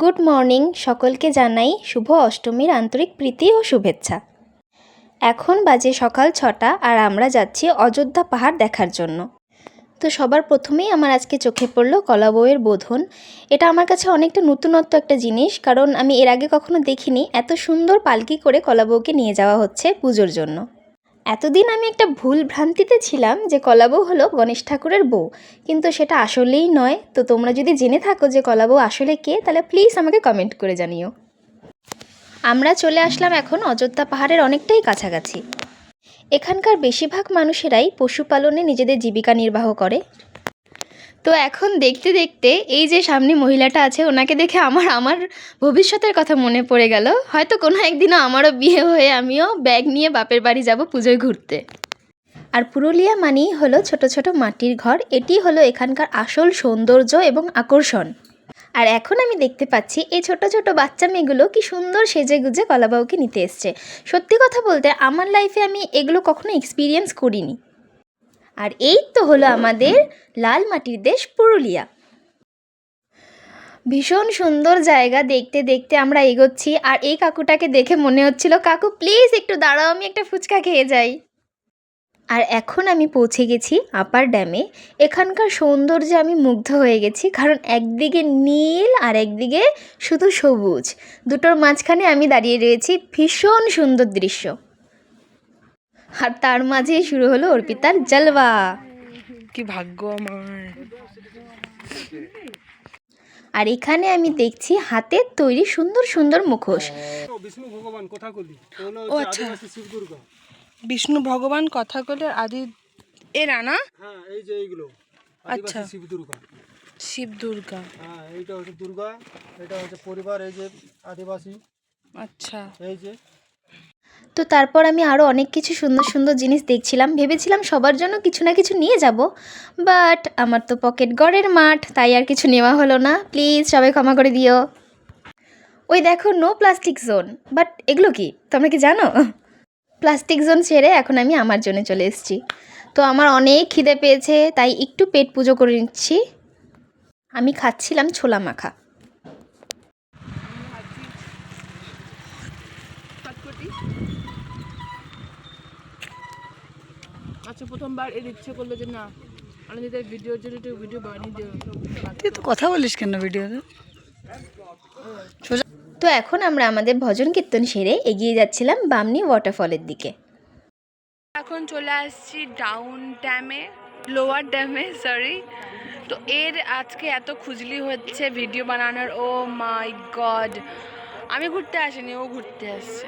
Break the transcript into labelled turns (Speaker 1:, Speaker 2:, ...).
Speaker 1: Good morning সকলকে জানাই শুভ অষ্টমীর আন্তরিক প্রীতি ও শুভেচ্ছা। এখন বাজে সকাল ৬টা আর আমরা যাচ্ছি অযোধ্যা পাহাড় দেখার জন্য। তো সবার প্রথমেই আমার আজকে চোখে পড়লো কলা বউয়ের বোধন। এটা আমার কাছে অনেকটা নতুনত্ব একটা জিনিস, কারণ আমি এর আগে কখনো দেখিনি এত সুন্দর পালকি করে কলা বউকে নিয়ে যাওয়া হচ্ছে পুজোর জন্য। এতদিন আমি একটা ভুল ভ্রান্তিতে ছিলাম যে কলা বউ হলো গণেশ ঠাকুরের বউ, কিন্তু সেটা আসলেই নয়। তো তোমরা যদি জেনে থাকো যে কলা বউ আসলে কে, তাহলে প্লিজ আমাকে কমেন্ট করে জানিও। আমরা চলে আসলাম এখন অযোধ্যা পাহাড়ের অনেকটাই কাছাকাছি। এখানকার বেশিরভাগ মানুষেরাই পশুপালনে নিজেদের জীবিকা নির্বাহ করে। তো এখন দেখতে দেখতে এই যে সামনে মহিলাটা আছে, ওনাকে দেখে আমার ভবিষ্যতের কথা মনে পড়ে গেল। হয়তো কোনো একদিনও আমারও বিয়ে হয়ে আমিও ব্যাগ নিয়ে বাপের বাড়ি যাব পুজোয় ঘুরতে। আর পুরুলিয়া মানেই হলো ছোট ছোট মাটির ঘর, এটি হলো এখানকার আসল সৌন্দর্য এবং আকর্ষণ। আর এখন আমি দেখতে পাচ্ছি এই ছোট ছোট বাচ্চা মেয়েগুলো কি সুন্দর সেজে গুজে কলাবাবুকে নিতে এসছে। সত্যি কথা বলতে আমার লাইফে আমি এগুলো কখনো এক্সপিরিয়েন্স করিনি। আর এই তো হলো আমাদের লাল মাটির দেশ পুরুলিয়া। ভীষণ সুন্দর জায়গা, দেখতে দেখতে আমরা এগোচ্ছি। আর এই কাকুটাকে দেখে মনে হচ্ছিল, কাকু প্লিজ একটু দাঁড়াও, আমি একটা ফুচকা খেয়ে যাই। আর এখন আমি পৌঁছে গেছি আপার ড্যামে। এখানকার সৌন্দর্যে আমি মুগ্ধ হয়ে গেছি, কারণ একদিকে নীল আর একদিকে শুধু সবুজ, দুটোর মাঝখানে আমি দাঁড়িয়ে রয়েছি। ভীষণ সুন্দর দৃশ্য। আর তার মাঝেই শুরু হলো অর্পিতার জলওয়া।
Speaker 2: কি ভাগ্য আমার।
Speaker 1: আর এখানে আমি দেখছি হাতের তৈরি সুন্দর সুন্দর মুখোশ।
Speaker 2: ও আচ্ছা, বিষ্ণু ভগবান কথা কলে আদি এরা না?
Speaker 3: হ্যাঁ, এই যে এইগুলো
Speaker 2: আচ্ছা,
Speaker 3: শিব দুর্গা।
Speaker 2: শিব দুর্গা।
Speaker 3: হ্যাঁ, এইটা হচ্ছে দুর্গা, এটা হচ্ছে পরিবার, এই যে আদিবাসী।
Speaker 2: আচ্ছা,
Speaker 3: এই যে।
Speaker 1: তো তারপর আমি আরও অনেক কিছু সুন্দর সুন্দর জিনিস দেখছিলাম, ভেবেছিলাম সবার জন্য কিছু না কিছু নিয়ে যাব, বাট আমার তো পকেট গড়ের মাঠ, তাই আর কিছু নেওয়া হলো না। প্লিজ সবাই ক্ষমা করে দিও। ওই দেখো নো প্লাস্টিক জোন, বাট এগুলো কি তোমরা কি জানো? প্লাস্টিক জোন ছেড়ে এখন আমি আমার জন্য চলে এসেছি। তো আমার অনেক খিদে পেয়েছে, তাই একটু পেট পুজো করে নিচ্ছি। আমি খাচ্ছিলাম ছোলা মাখা।
Speaker 2: আচ্ছা, প্রথমবার এর ইচ্ছে করলো যে না আমি যদি ভিডিওর জন্য একটু ভিডিও বানিয়ে দিও।
Speaker 4: তুই তো কথা বলিস কেন ভিডিওতে?
Speaker 1: তো এখন আমরা আমাদের ভজন কীর্তন সেরে এগিয়ে যাচ্ছিলাম বামনি ওয়াটারফলের দিকে।
Speaker 2: এখন চলে আসছি ডাউন ড্যামে, লোয়ার ড্যামে সরি। তো এর আজকে এত খুজলি হচ্ছে ভিডিও বানানোর, ও মাই গড। আমি ঘুরতে আসিনি, ও ঘুরতে আসছে।